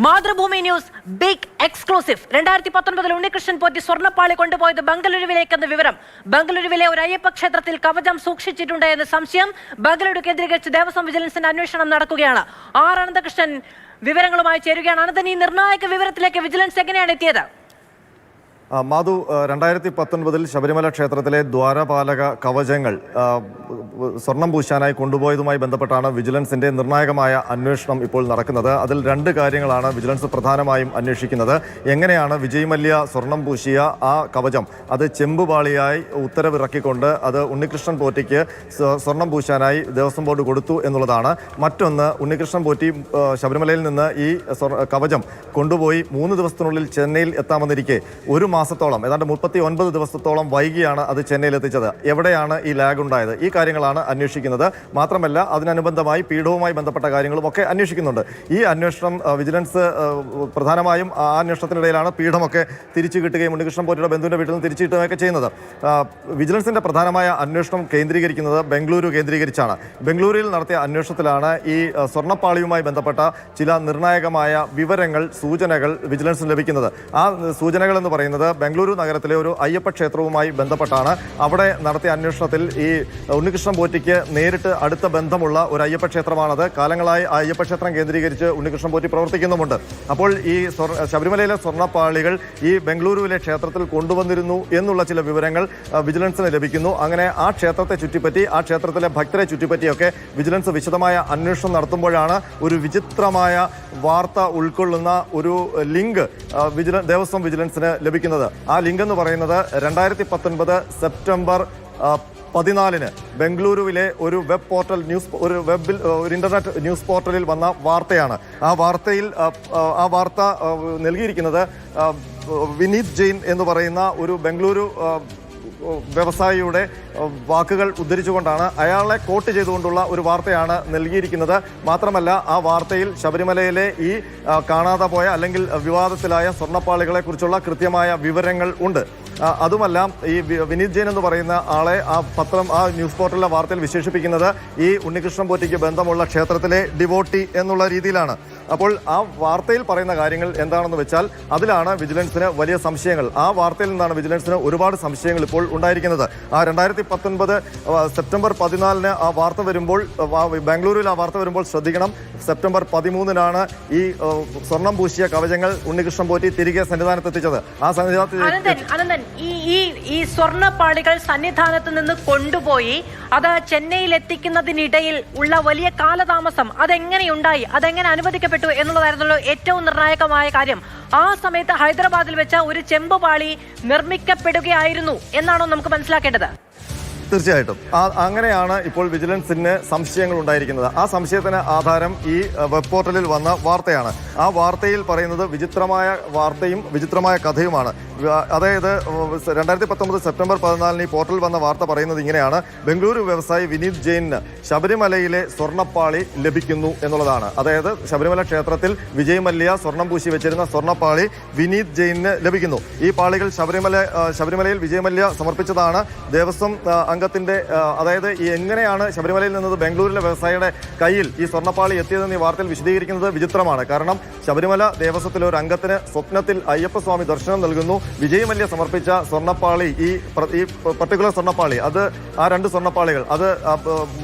Mathrubhumi news big exclusive. 2019 Unnikrishnan Potti സ്വർണ്ണപ്പാളി കൊണ്ടുപോയത് ബംഗളൂരുവിലേക്കെന്ന വിവരം. ബംഗളൂരുവിലെ ഒരു അയ്യപ്പ ക്ഷേത്രത്തിൽ കവചം സൂക്ഷിച്ചിട്ടുണ്ട് എന്ന സംശയം. ബംഗളൂരു കേന്ദ്രീകരിച്ച് ദേവസ്വം വിജിലൻസിന്റെ അന്വേഷണം നടക്കുകയാണ്. ആർ അനന്തകൃഷ്ണൻ വിവരങ്ങളുമായി ചേരുകയാണ്. അനന്തൻ, ഈ നിർണായക വിവരത്തിലേക്ക് വിജിലൻസ് എങ്ങനെയാണ് എത്തിയത്? മാധു, 2019 ശബരിമല ക്ഷേത്രത്തിലെ ദ്വാരപാലക കവചങ്ങൾ സ്വർണം പൂശാനായി കൊണ്ടുപോയതുമായി ബന്ധപ്പെട്ടാണ് വിജിലൻസിന്റെ നിർണായകമായ അന്വേഷണം ഇപ്പോൾ നടക്കുന്നത്. അതിൽ രണ്ട് കാര്യങ്ങളാണ് വിജിലൻസ് പ്രധാനമായും അന്വേഷിക്കുന്നത്. എങ്ങനെയാണ് വിജയ് മല്യ സ്വർണം പൂശിയ ആ കവചം അത് ചെമ്പുപാളിയായി ഉത്തരവിറക്കിക്കൊണ്ട് അത് ഉണ്ണികൃഷ്ണൻ പോറ്റിക്ക് സ്വർണം പൂശാനായി ദേവസ്വം ബോർഡ് കൊടുത്തു എന്നുള്ളതാണ്. മറ്റൊന്ന്, ഉണ്ണികൃഷ്ണൻ പോറ്റി ശബരിമലയിൽ നിന്ന് ഈ കവചം കൊണ്ടുപോയി 3 ദിവസത്തിനുള്ളിൽ ചെന്നൈയിൽ എത്താമെന്നിരിക്കെ ഒരു മാസത്തോളം, ഏതാണ്ട് 39 ദിവസത്തോളം വൈകിയാണ് അത് ചെന്നൈയിൽ എത്തിച്ചത്. എവിടെയാണ് ഈ ലാഗ് ഉണ്ടായത്? ഈ കാര്യങ്ങളാണ് അന്വേഷിക്കുന്നത്. മാത്രമല്ല, അതിനനുബന്ധമായി പീഠവുമായി ബന്ധപ്പെട്ട കാര്യങ്ങളും ഒക്കെ അന്വേഷിക്കുന്നുണ്ട്. ഈ അന്വേഷണം വിജിലൻസ് പ്രധാനമായും ആ അന്വേഷണത്തിനിടയിലാണ് പീഠമൊക്കെ തിരിച്ചു കിട്ടുകയും ഉണ്ണികൃഷ്ണൻ പോറ്റിയുടെ ബന്ധുവിൻ്റെ വീട്ടിൽ നിന്ന് തിരിച്ചു കിട്ടുകയൊക്കെ ചെയ്യുന്നത്. വിജിലൻസിന്റെ പ്രധാനമായ അന്വേഷണം കേന്ദ്രീകരിക്കുന്നത് ബംഗളൂരു കേന്ദ്രീകരിച്ചാണ്. ബംഗളൂരുവിൽ നടത്തിയ അന്വേഷണത്തിലാണ് ഈ സ്വർണ്ണപ്പാളിയുമായി ബന്ധപ്പെട്ട ചില നിർണായകമായ വിവരങ്ങൾ, സൂചനകൾ വിജിലൻസിന് ലഭിക്കുന്നത്. ആ സൂചനകൾ എന്ന് പറയുന്നത് ബംഗളൂരു നഗരത്തിലെ ഒരു അയ്യപ്പ ക്ഷേത്രവുമായി ബന്ധപ്പെട്ടാണ്. അവിടെ നടത്തിയ അന്വേഷണത്തിൽ ഈ ഉണ്ണികൃഷ്ണൻ പോറ്റിക്ക് നേരിട്ട് അടുത്ത ബന്ധമുള്ള ഒരു അയ്യപ്പ ക്ഷേത്രമാണത്. കാലങ്ങളായി ആ അയ്യപ്പ ക്ഷേത്രം കേന്ദ്രീകരിച്ച് ഉണ്ണികൃഷ്ണൻ പോറ്റി പ്രവർത്തിക്കുന്നുമുണ്ട്. അപ്പോൾ ഈ ശബരിമലയിലെ സ്വർണ്ണപ്പാളികൾ ഈ ബംഗളൂരുവിലെ ക്ഷേത്രത്തിൽ കൊണ്ടുവന്നിരുന്നു എന്നുള്ള ചില വിവരങ്ങൾ വിജിലൻസിന് ലഭിക്കുന്നു. അങ്ങനെ ആ ക്ഷേത്രത്തെ ചുറ്റിപ്പറ്റി, ആ ക്ഷേത്രത്തിലെ ഭക്തരെ ചുറ്റിപ്പറ്റിയൊക്കെ വിജിലൻസ് വിശദമായ അന്വേഷണം നടത്തുമ്പോഴാണ് ഒരു വിചിത്രമായ വാർത്ത ഉൾക്കൊള്ളുന്ന ഒരു ലിങ്ക് ദേവസ്വം വിജിലൻസിന് ലഭിക്കുന്നത്. ആ ലിങ്ക് എന്ന് പറയുന്നത് 2019 സെപ്റ്റംബർ 14 ബംഗളൂരുവിലെ ഒരു വെബ് പോർട്ടൽ ഒരു ഇന്റർനെറ്റ് ന്യൂസ് പോർട്ടലിൽ വന്ന വാർത്തയാണ്. ആ വാർത്ത നൽകിയിരിക്കുന്നത് വിനീത് ജെയിൻ എന്ന് പറയുന്ന ഒരു ബംഗളൂരു വ്യവസായിയുടെ വാക്കുകൾ ഉദ്ധരിച്ചുകൊണ്ടാണ്, അയാളെ കോട്ട് ചെയ്തുകൊണ്ടുള്ള ഒരു വാർത്തയാണ് നൽകിയിരിക്കുന്നത്. മാത്രമല്ല, ആ വാർത്തയിൽ ശബരിമലയിലെ ഈ കാണാതെ പോയ അല്ലെങ്കിൽ വിവാദത്തിലായ സ്വർണ്ണപ്പാളികളെ കുറിച്ചുള്ള കൃത്യമായ വിവരങ്ങൾ ഉണ്ട്. അതുമല്ല, ഈ വിനീത് ജെയിൻ എന്ന് പറയുന്ന ആളെ ആ ന്യൂസ് പോർട്ടലിലെ വാർത്തയിൽ വിശേഷിപ്പിക്കുന്നത് ഈ ഉണ്ണികൃഷ്ണൻ പോറ്റിക്ക് ബന്ധമുള്ള ക്ഷേത്രത്തിലെ ഡിവോട്ടി എന്നുള്ള രീതിയിലാണ്. അപ്പോൾ ആ വാർത്തയിൽ പറയുന്ന കാര്യങ്ങൾ എന്താണെന്ന് വെച്ചാൽ അതിലാണ് വിജിലൻസിന് വലിയ സംശയങ്ങൾ. ആ വാർത്തയിൽ നിന്നാണ് വിജിലൻസിന് ഒരുപാട് സംശയങ്ങൾ ഇപ്പോൾ ഉണ്ടായിരിക്കുന്നത്. ആ 2019 സെപ്റ്റംബർ 14 ആ വാർത്ത വരുമ്പോൾ, ബാംഗ്ലൂരിൽ ആ വാർത്ത വരുമ്പോൾ ശ്രദ്ധിക്കണം, സെപ്റ്റംബർ 13 ഈ സ്വർണം പൂശിയ കവചങ്ങൾ ഉണ്ണികൃഷ്ണൻ പോറ്റി തിരികെ സന്നിധാനത്തെത്തിച്ചത്. ആ സന്നിധാനത്തിൽ ഈ സ്വർണ്ണപ്പാളികൾ സന്നിധാനത്ത് നിന്ന് കൊണ്ടുപോയി അത് ചെന്നൈയിൽ എത്തിക്കുന്നതിനിടയിൽ ഉള്ള വലിയ കാലതാമസം അതെങ്ങനെയുണ്ടായി, അതെങ്ങനെ അനുവദിക്കപ്പെട്ടു എന്നുള്ളതായിരുന്നല്ലോ ഏറ്റവും നിർണായകമായ കാര്യം. ആ സമയത്ത് ഹൈദരാബാദിൽ വെച്ച ഒരു ചെമ്പുപാളി നിർമ്മിക്കപ്പെടുകയായിരുന്നു എന്നാണോ നമുക്ക് മനസ്സിലാക്കേണ്ടത്? തീർച്ചയായിട്ടും അങ്ങനെയാണ് ഇപ്പോൾ വിജിലൻസിന് സംശയങ്ങൾ ഉണ്ടായിരിക്കുന്നത്. ആ സംശയത്തിന് ആധാരം ഈ വെബ് പോർട്ടലിൽ വന്ന വാർത്തയാണ്. ആ വാർത്തയിൽ പറയുന്നത് വിചിത്രമായ വാർത്തയും വിചിത്രമായ കഥയുമാണ്. അതായത് 2019 സെപ്റ്റംബർ 14 ഈ പോർട്ടലിൽ വന്ന വാർത്ത പറയുന്നത് ഇങ്ങനെയാണ്: ബംഗളൂരു വ്യവസായി വിനീത് ജെയിന് ശബരിമലയിലെ സ്വർണ്ണപ്പാളി ലഭിക്കുന്നു എന്നുള്ളതാണ്. അതായത് ശബരിമല ക്ഷേത്രത്തിൽ വിജയ് മല്യ സ്വർണം പൂശി വെച്ചിരുന്ന സ്വർണ്ണപ്പാളി വിനീത് ജെയിന് ലഭിക്കുന്നു. ഈ പാളികൾ ശബരിമലയിൽ വിജയ് മല്യ സമർപ്പിച്ചതാണ്. ദേവസ്വം അംഗത്തിന്റെ, അതായത് എങ്ങനെയാണ് ശബരിമലയിൽ നിന്നത് ബംഗളൂരിലെ വ്യവസായിയുടെ കയ്യിൽ ഈ സ്വർണ്ണപ്പാളി എത്തിയതെന്ന് ഈ വാർത്തയിൽ വിശദീകരിക്കുന്നത് വിചിത്രമാണ്. കാരണം ശബരിമല ദേവസ്വത്തിലെ ഒരു അംഗത്തിന് സ്വപ്നത്തിൽ അയ്യപ്പസ്വാമി ദർശനം നൽകുന്നു. വിജയ് മല്യ സമർപ്പിച്ച സ്വർണ്ണപ്പാളി, ഈ പർട്ടിക്കുലർ സ്വർണ്ണപ്പാളി, അത് ആ 2 സ്വർണ്ണപ്പാളികൾ അത്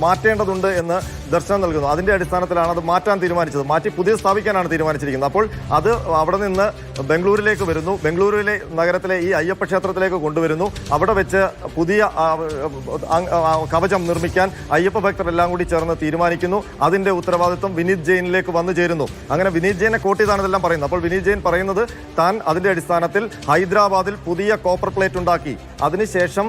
മാറ്റേണ്ടതുണ്ട് എന്ന് ദർശനം നൽകുന്നു. അതിന്റെ അടിസ്ഥാനത്തിലാണ് അത് മാറ്റാൻ തീരുമാനിച്ചത്. മാറ്റി പുതിയ സ്ഥാപിക്കാനാണ് തീരുമാനിച്ചിരിക്കുന്നത്. അപ്പോൾ അത് അവിടെ നിന്ന് ബംഗളൂരിലേക്ക് വരുന്നു. ബംഗളൂരുവിലെ നഗരത്തിലെ ഈ അയ്യപ്പ ക്ഷേത്രത്തിലേക്ക് കൊണ്ടുവരുന്നു. അവിടെ വെച്ച് പുതിയ കവചം നിർമ്മിക്കാൻ അയ്യപ്പ ഭക്തരെല്ലാം കൂടി ചേർന്ന് തീരുമാനിക്കുന്നു. അതിന്റെ ഉത്തരവാദിത്വം വിനീത് ജെയിനിലേക്ക് വന്നു ചേരുന്നു. അങ്ങനെ വിനീത് ജെയിനെ കോട്ട് ചെയ്താണ് ഇതെല്ലാം പറയുന്നത്. അപ്പോൾ വിനീത് ജെയിൻ പറയുന്നത് താൻ അതിന്റെ അടിസ്ഥാനത്തിൽ ഹൈദരാബാദിൽ പുതിയ കോപ്പർ പ്ലേറ്റ് ഉണ്ടാക്കി, അതിനുശേഷം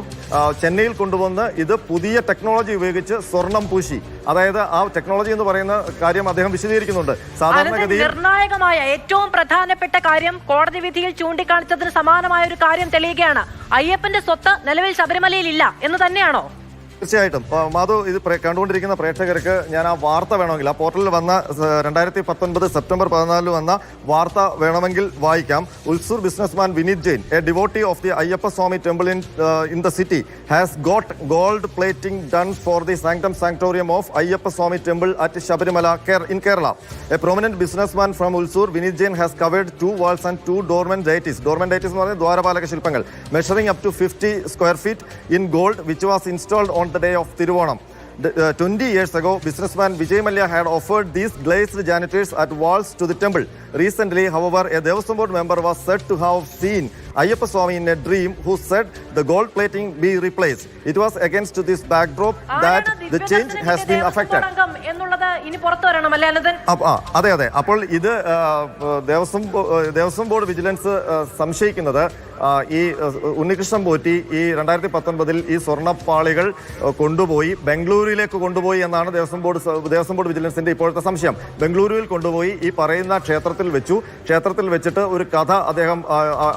ചെന്നൈയിൽ കൊണ്ടുവന്ന് ഇത് പുതിയ ടെക്നോളജി ഉപയോഗിച്ച് സ്വർണം പൂശി. അതായത് ആ ടെക്നോളജി എന്ന് പറയുന്ന കാര്യം അദ്ദേഹം വിശദീകരിക്കുന്നുണ്ട്. സാധാരണഗതിയിൽ നിർണായകമായ ഏറ്റവും പ്രധാനപ്പെട്ട കാര്യം കോടതി വിധിയിൽ ചൂണ്ടിക്കാണിച്ചതിന് സമാനമായ ഒരു കാര്യം തെളിയുകയാണ്. അയ്യപ്പന്റെ സ്വത്ത് നിലവിൽ ശബരിമലയിൽ ഇല്ല എന്ന് തന്നെയാണോ? തീർച്ചയായിട്ടും മാധു, ഇത് കണ്ടുകൊണ്ടിരിക്കുന്ന പ്രേക്ഷകർക്ക് ഞാൻ ആ വാർത്ത വേണമെങ്കിൽ ആ പോർട്ടലിൽ വന്ന 2019 സെപ്റ്റംബർ 14 വന്ന വാർത്ത വേണമെങ്കിൽ വായിക്കാം. ഉത്സൂർ businessman Vineeth Jain, a devotee of the Ayyappa Swamy temple in the city, has got gold plating done for the sanctum sanctorium of Ayyappa Swami temple at Shabarimala in Kerala. A prominent businessman from Ulsur, Vinith Jain, has covered 2 walls and 2 dormant deities. Dormant deities എന്ന് പറയുന്നത് ദ്വാരപാലക ശില്പങ്ങൾ, measuring up to 50 square feet in gold, which was installed on the day of Tiruvanam. 20 years ago, businessman Vijay Mallya had offered these glazed janitors at walls to the temple. Recently, however, a Devasam board member was said to have seen Ayyappa Swami in a dream, who said the gold plating be replaced. It was against this backdrop that the change has been affected. എന്നുള്ളത് ഇനി പുറത്തു വരണം അല്ലേ അനന്തൻ? അതെ അതെ. അപ്പോൾ ഇത് Devaswom board vigilance സംശയിക്കുന്നത് ഈ ഉണ്ണികൃഷ്ണൻ പോറ്റി ഈ 2019 ഈ സ്വർണ്ണപ്പാളികൾ കൊണ്ടുപോയി ബംഗളൂരുവിലേക്ക് കൊണ്ടുപോയി എന്നാണ് ദേവസ്വം ബോർഡ് വിജിലൻസിന്റെ ഇപ്പോഴത്തെ സംശയം. ബംഗളൂരുവിൽ കൊണ്ടുപോയി ഈ പറയുന്ന ക്ഷേത്രത്തിൽ വെച്ചിട്ട് ഒരു കഥ അദ്ദേഹം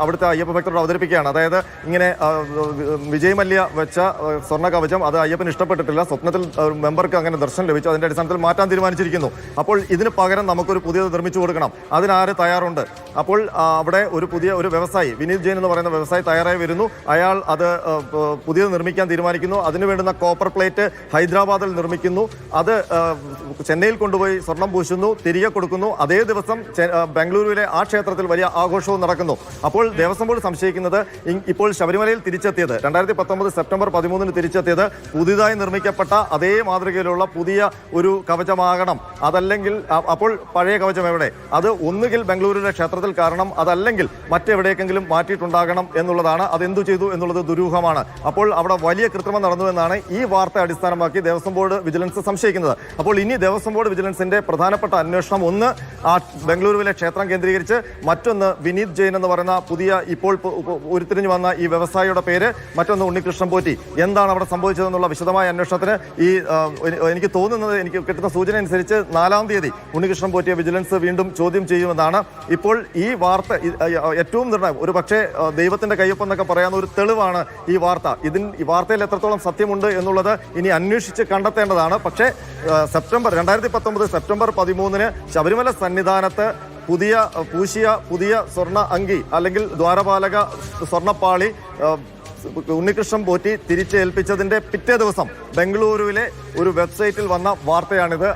അവിടുത്തെ അയ്യപ്പ ഭക്തരോട് അവതരിപ്പിക്കുകയാണ്. അതായത് ഇങ്ങനെ വിജയ് മല്യ വെച്ച സ്വർണ്ണ കവചം അത് അയ്യപ്പന് ഇഷ്ടപ്പെട്ടിട്ടില്ല, സ്വപ്നത്തിൽ മെമ്പർക്ക് അങ്ങനെ ദർശനം ലഭിച്ചു, അതിന്റെ അടിസ്ഥാനത്തിൽ മാറ്റാൻ തീരുമാനിച്ചിരിക്കുന്നു. അപ്പോൾ ഇതിന് പകരം നമുക്കൊരു പുതിയത് നിർമ്മിച്ചു കൊടുക്കണം, അതിനാര് തയ്യാറുണ്ട്? അപ്പോൾ അവിടെ ഒരു വ്യവസായി വിനീത് ജെയിൻ എന്ന് പറയുന്ന വ്യവസായി തയ്യാറായി വരുന്നു. അയാൾ അത് പുതിയത് നിർമ്മിക്കാൻ തീരുമാനിക്കുന്നു. അതിന് വേണ്ടുന്ന കോപ്പർ പ്ലേറ്റ് ഹൈദരാബാദിൽ നിർമ്മിക്കുന്നു. അത് ചെന്നൈയിൽ കൊണ്ടുപോയി സ്വർണം പൂശുന്നു, തിരികെ കൊടുക്കുന്നു. അതേ ദിവസം ബംഗളൂരുവിലെ ആ ക്ഷേത്രത്തിൽ വലിയ ആഘോഷവും നടക്കുന്നു. അപ്പോൾ ദേവസ്വം ബോർഡ് സംശയിക്കുന്നത് ഇപ്പോൾ ശബരിമലയിൽ തിരിച്ചെത്തിയത് 2019 സെപ്റ്റംബർ 13 തിരിച്ചെത്തിയത് പുതിയതായി നിർമ്മിക്കപ്പെട്ട അതേ മാതൃകയിലുള്ള പുതിയ ഒരു കവചമാകണം. അതല്ലെങ്കിൽ അപ്പോൾ പഴയ കവചം എവിടെ? അത് ഒന്നുകിൽ ബംഗളൂരുവിലെ ക്ഷേത്രത്തിൽ കാരണം, അതല്ലെങ്കിൽ മറ്റെവിടേക്കെങ്കിലും മാറ്റിയിട്ടുണ്ടാകണം എന്നുള്ളതാണ്. അതെന്തു ചെയ്തു എന്നുള്ളത് ദുരൂഹമാണ്. അപ്പോൾ അവിടെ വലിയ കൃത്രിമം നടന്നു എന്നാണ് ഈ വാർത്ത അടിസ്ഥാനമാക്കി ദേവസ്വം ബോർഡ് വിജിലൻസ് സംശയിക്കുന്നത്. അപ്പോൾ ഇനി ദേവസ്വം ബോർഡ് വിജിലൻസിന്റെ പ്രധാനപ്പെട്ട അന്വേഷണം ഒന്ന് ആ ബംഗളൂരുവിലെ ക്ഷേത്രം കേന്ദ്രീകരിച്ച്, മറ്റൊന്ന് വിനീത് ജെയിൻ എന്ന് പറയുന്ന പുതിയ ഇപ്പോൾ ഉരുത്തിരിഞ്ഞു വന്ന ഈ വ്യവസായിയുടെ പേര്, മറ്റൊന്ന് ഉണ്ണികൃഷ്ണൻ പോറ്റി. എന്താണ് അവിടെ സംഭവിച്ചതെന്നുള്ള വിശദമായ അന്വേഷണത്തിന് എനിക്ക് തോന്നുന്നത്, എനിക്ക് കിട്ടുന്ന സൂചന അനുസരിച്ച് 4-ാം തീയതി ഉണ്ണികൃഷ്ണൻ പോറ്റിയെ വിജിലൻസ് വീണ്ടും ചോദ്യം ചെയ്യുമെന്നാണ്. ഇപ്പോൾ ഈ വാർത്ത ഏറ്റവും നിർണായകം, ഒരു പക്ഷേ ദൈവത്തിന്റെ കയ്യൊപ്പം എന്നൊക്കെ പറയാവുന്ന ഒരു തെളിവാണ് ഈ വാർത്ത. ഈ വാർത്തയിൽ എത്രത്തോളം സത്യമുണ്ട് എന്നുള്ളത് ഇനി അന്വേഷിച്ച് കണ്ടെത്തേണ്ടതാണ്. പക്ഷേ 2019 സെപ്റ്റംബർ 13 ശബരിമല സന്നിധാനത്ത് പുതിയ സ്വർണ്ണ അങ്കി അല്ലെങ്കിൽ ദ്വാരപാലക സ്വർണ്ണപ്പാളി ഉണ്ണികൃഷ്ണൻ പോറ്റി തിരിച്ചേൽപ്പിച്ചതിന്റെ പിറ്റേ ദിവസം ബംഗളൂരുവിലെ ഒരു വെബ്സൈറ്റിൽ വന്ന വാർത്തയാണിത്.